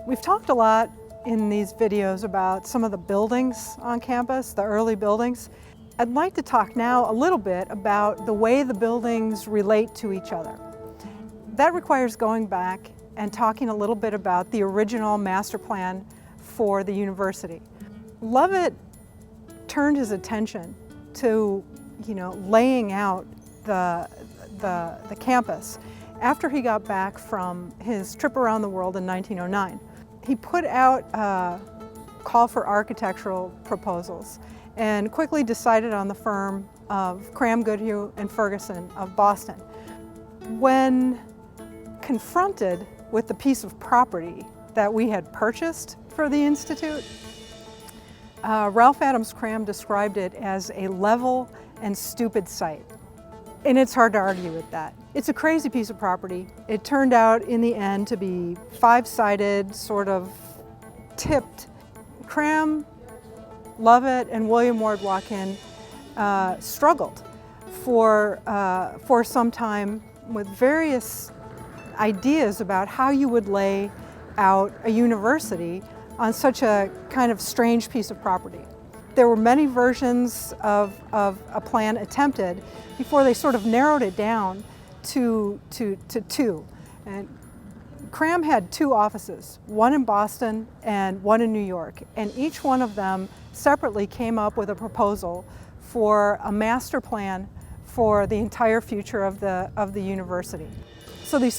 We've talked a lot in these videos about some of the buildings on campus, the early buildings. I'd like to talk now a little bit about the way the buildings relate to each other. That requires going back and talking a little bit about the original master plan for the university. Lovett turned his attention to, laying out the campus after he got back from his trip around the world in 1909. He put out a call for architectural proposals and quickly decided on the firm of CRAM, Goodhue, and Ferguson of Boston. When confronted with the piece of property that we had purchased for the Institute, Ralph Adams CRAM described it as a level and stupid site. And it's hard to argue with that. It's a crazy piece of property. It turned out in the end to be five-sided, sort of tipped. CRAM, Lovett, and William Ward Watkin struggled for some time with various ideas about how you would lay out a university on such a kind of strange piece of property. There were many versions of a plan attempted before they sort of narrowed it down to two. And CRAM had two offices, one in Boston and one in New York, and each one of them separately came up with a proposal for a master plan for the entire future of the university. So these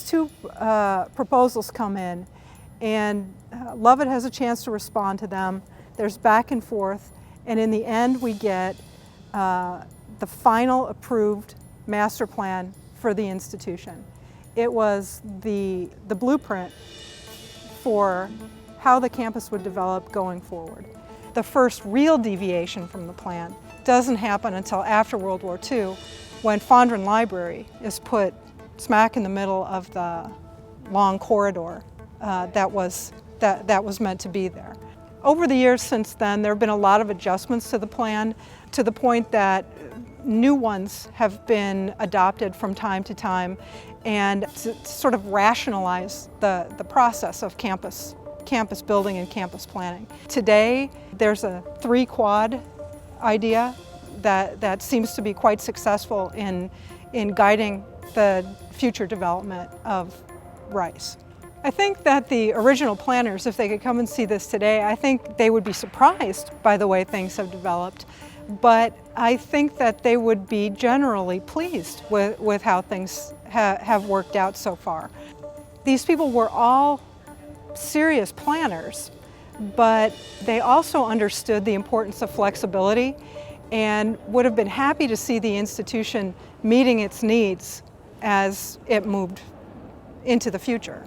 two proposals come in, and Lovett has a chance to respond to them. There's back and forth, and in the end we get the final approved master plan for the institution. It was the blueprint for how the campus would develop going forward. The first real deviation from the plan doesn't happen until after World War II, when Fondren Library is put smack in the middle of the long corridor that was meant to be there. Over the years since then, there have been a lot of adjustments to the plan, to the point that new ones have been adopted from time to time, and to sort of rationalize the process of campus building and campus planning. Today, there's a three-quad idea that seems to be quite successful in guiding the future development of Rice. I think that the original planners, if they could come and see this today, I think they would be surprised by the way things have developed, but I think that they would be generally pleased with how things have worked out so far. These people were all serious planners, but they also understood the importance of flexibility and would have been happy to see the institution meeting its needs as it moved into the future.